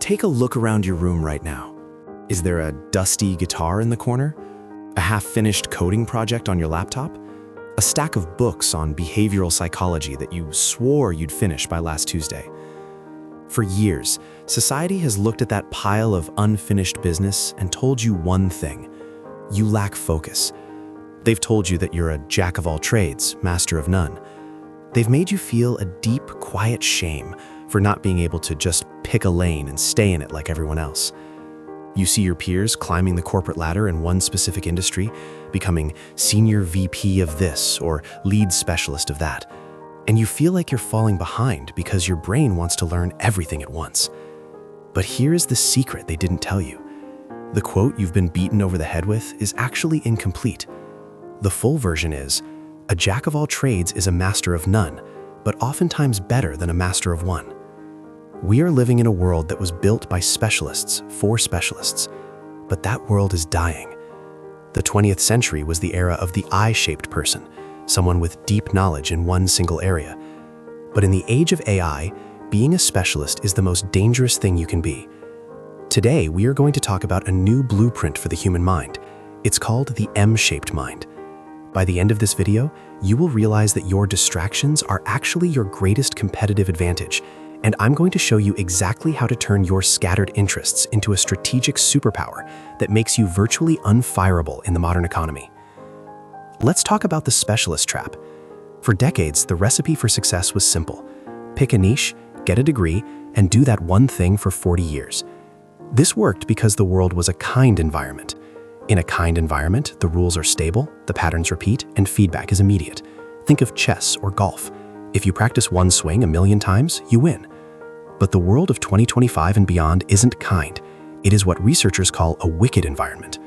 Take a look around your room right now. Is there a dusty guitar in the corner? A half-finished coding project on your laptop? A stack of books on behavioral psychology that you swore you'd finish by last Tuesday? For years, society has looked at that pile of unfinished business and told you one thing: you lack focus. They've told you that you're a jack of all trades, master of none. They've made you feel a deep, quiet shame for not being able to just pick a lane and stay in it like everyone else. You see your peers climbing the corporate ladder in one specific industry, becoming senior VP of this or lead specialist of that, and you feel like you're falling behind because your brain wants to learn everything at once. But here's the secret they didn't tell you. The quote you've been beaten over the head with is actually incomplete. The full version is, "A jack of all trades is a master of none, but oftentimes better than a master of one." We are living in a world that was built by specialists for specialists, but that world is dying. The 20th century was the era of the I-shaped person, someone with deep knowledge in one single area. But in the age of AI, being a specialist is the most dangerous thing you can be. Today, we are going to talk about a new blueprint for the human mind. It's called the M-shaped mind. By the end of this video, you will realize that your distractions are actually your greatest competitive advantage, and I'm going to show you exactly how to turn your scattered interests into a strategic superpower that makes you virtually unfireable in the modern economy. Let's talk about the specialist trap. For decades, the recipe for success was simple: pick a niche, get a degree, and do that one thing for 40 years. This worked because the world was a kind environment. In a kind environment, the rules are stable, the patterns repeat, and feedback is immediate. Think of chess or golf. If you practice one swing 1,000,000 times, you win. But the world of 2025 and beyond isn't kind. It is what researchers call a wicked environment.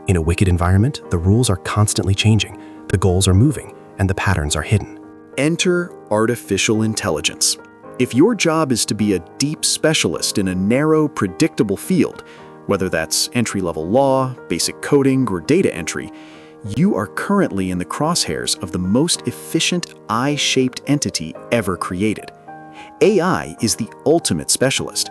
In a wicked environment, the rules are constantly changing, the goals are moving, and the patterns are hidden. Enter artificial intelligence. If your job is to be a deep specialist in a narrow, predictable field, whether that's entry-level law, basic coding, or data entry, you are currently in the crosshairs of the most efficient I-shaped entity ever created. AI is the ultimate specialist.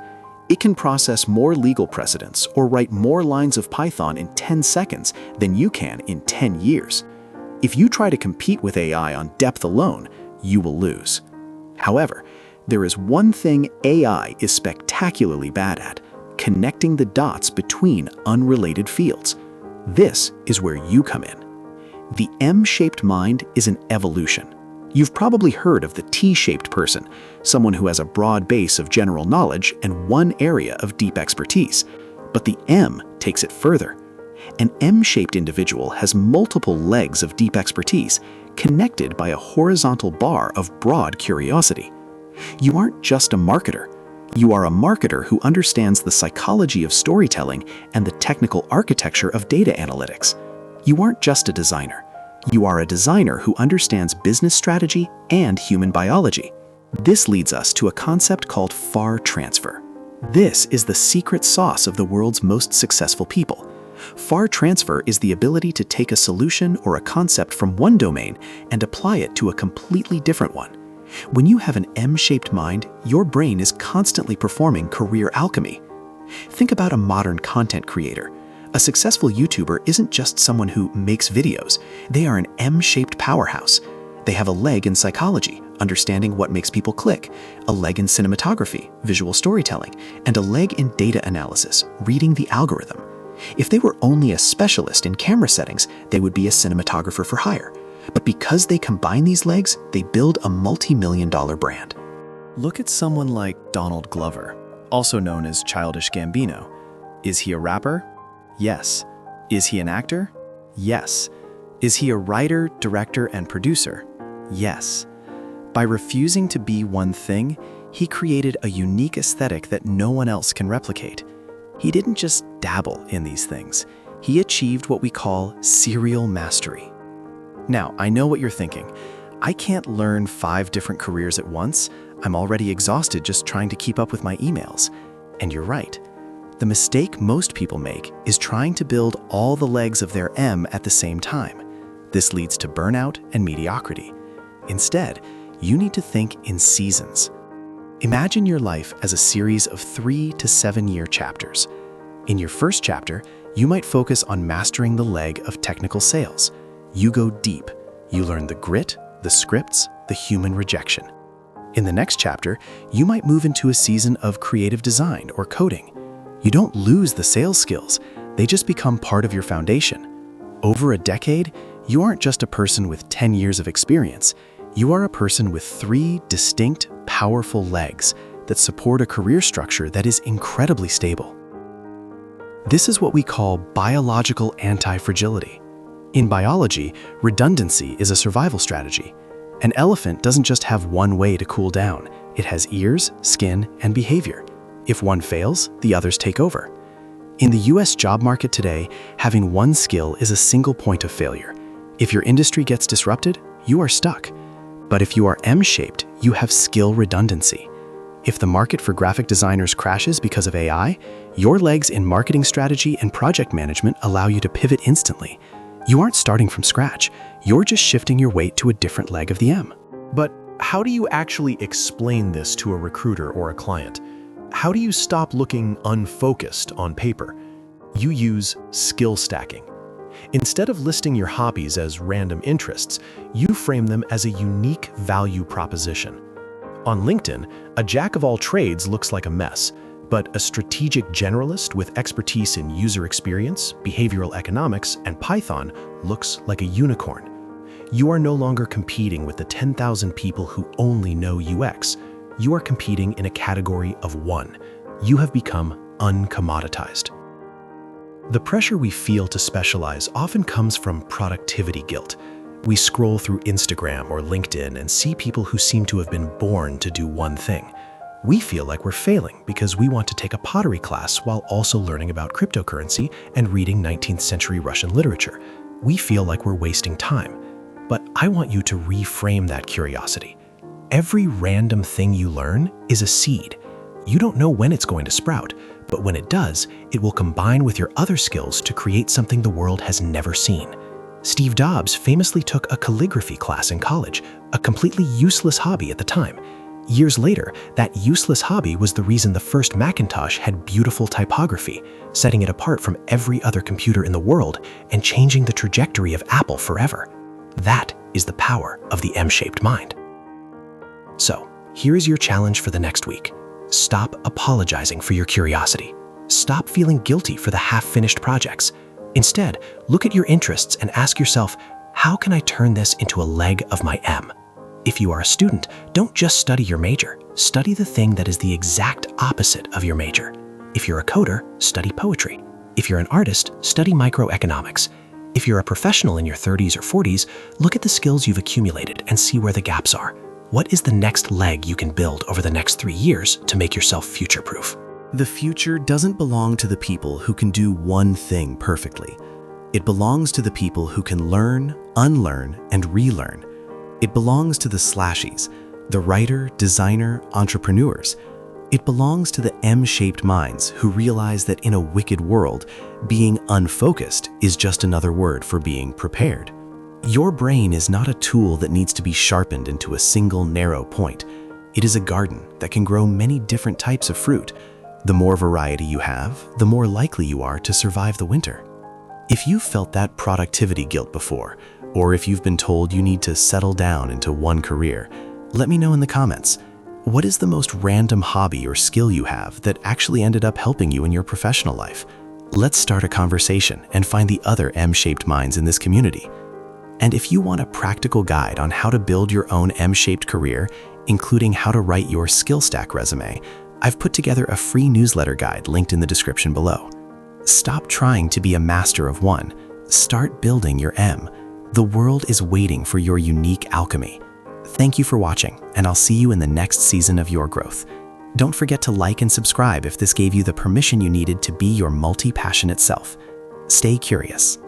It can process more legal precedents or write more lines of Python in 10 seconds than you can in 10 years. If you try to compete with AI on depth alone, you will lose. However, there is one thing AI is spectacularly bad at: connecting the dots between unrelated fields. This is where you come in. The M-shaped mind is an evolution. You've probably heard of the T-shaped person, someone who has a broad base of general knowledge and one area of deep expertise. But the M takes it further. An M-shaped individual has multiple legs of deep expertise, connected by a horizontal bar of broad curiosity. You aren't just a marketer. You are a marketer who understands the psychology of storytelling and the technical architecture of data analytics. You aren't just a designer. You are a designer who understands business strategy and human biology. This leads us to a concept called FAR transfer. This is the secret sauce of the world's most successful people. FAR transfer is the ability to take a solution or a concept from one domain and apply it to a completely different one. When you have an M-shaped mind, your brain is constantly performing career alchemy. Think about a modern content creator. A successful YouTuber isn't just someone who makes videos. They are an M-shaped powerhouse. They have a leg in psychology, understanding what makes people click, a leg in cinematography, visual storytelling, and a leg in data analysis, reading the algorithm. If they were only a specialist in camera settings, they would be a cinematographer for hire. But because they combine these legs, they build a multi-million-dollar brand. Look at someone like Donald Glover, also known as Childish Gambino. Is he a rapper? Yes. Is he an actor? Yes. Is he a writer, director, and producer? Yes. By refusing to be one thing, he created a unique aesthetic that no one else can replicate. He didn't just dabble in these things. He achieved what we call serial mastery. Now, I know what you're thinking. I can't learn 5 different careers at once. I'm already exhausted just trying to keep up with my emails. And you're right. The mistake most people make is trying to build all the legs of their M at the same time. This leads to burnout and mediocrity. Instead, you need to think in seasons. Imagine your life as a series of 3 to 7 year chapters. In your first chapter, you might focus on mastering the leg of technical sales. You go deep. You learn the grit, the scripts, the human rejection. In the next chapter, you might move into a season of creative design or coding. You don't lose the sales skills, they just become part of your foundation. Over a decade, you aren't just a person with 10 years of experience. You are a person with 3 distinct, powerful legs that support a career structure that is incredibly stable. This is what we call biological anti-fragility. In biology, redundancy is a survival strategy. An elephant doesn't just have one way to cool down. It has ears, skin, and behavior. If one fails, the others take over. In the US job market today, having one skill is a single point of failure. If your industry gets disrupted, you are stuck. But if you are M-shaped, you have skill redundancy. If the market for graphic designers crashes because of AI, your legs in marketing strategy and project management allow you to pivot instantly. You aren't starting from scratch. You're just shifting your weight to a different leg of the M. But how do you actually explain this to a recruiter or a client? How do you stop looking unfocused on paper? You use skill stacking. Instead of listing your hobbies as random interests, you frame them as a unique value proposition. On LinkedIn, a jack of all trades looks like a mess, but a strategic generalist with expertise in user experience, behavioral economics, and Python looks like a unicorn. You are no longer competing with the 10,000 people who only know UX. You are competing in a category of one. You have become uncommoditized. The pressure we feel to specialize often comes from productivity guilt. We scroll through Instagram or LinkedIn and see people who seem to have been born to do one thing. We feel like we're failing because we want to take a pottery class while also learning about cryptocurrency and reading 19th century Russian literature. We feel like we're wasting time. But I want you to reframe that curiosity. Every random thing you learn is a seed. You don't know when it's going to sprout, but when it does, it will combine with your other skills to create something the world has never seen. Steve Jobs famously took a calligraphy class in college, a completely useless hobby at the time. Years later, that useless hobby was the reason the first Macintosh had beautiful typography, setting it apart from every other computer in the world and changing the trajectory of Apple forever. That is the power of the M-shaped mind. So, here is your challenge for the next week. Stop apologizing for your curiosity. Stop feeling guilty for the half-finished projects. Instead, look at your interests and ask yourself, how can I turn this into a leg of my M? If you are a student, don't just study your major. Study the thing that is the exact opposite of your major. If you're a coder, study poetry. If you're an artist, study microeconomics. If you're a professional in your 30s or 40s, look at the skills you've accumulated and see where the gaps are. What is the next leg you can build over the next 3 years to make yourself future-proof? The future doesn't belong to the people who can do one thing perfectly. It belongs to the people who can learn, unlearn, and relearn. It belongs to the slashies, the writer, designer, entrepreneurs. It belongs to the M-shaped minds who realize that in a wicked world, being unfocused is just another word for being prepared. Your brain is not a tool that needs to be sharpened into a single narrow point. It is a garden that can grow many different types of fruit. The more variety you have, the more likely you are to survive the winter. If you've felt that productivity guilt before, or if you've been told you need to settle down into one career, let me know in the comments. What is the most random hobby or skill you have that actually ended up helping you in your professional life? Let's start a conversation and find the other M-shaped minds in this community. And if you want a practical guide on how to build your own M-shaped career, including how to write your skill stack resume, I've put together a free newsletter guide linked in the description below. Stop trying to be a master of one. Start building your M. The world is waiting for your unique alchemy. Thank you for watching, and I'll see you in the next season of your growth. Don't forget to like and subscribe if this gave you the permission you needed to be your multi-passionate self. Stay curious.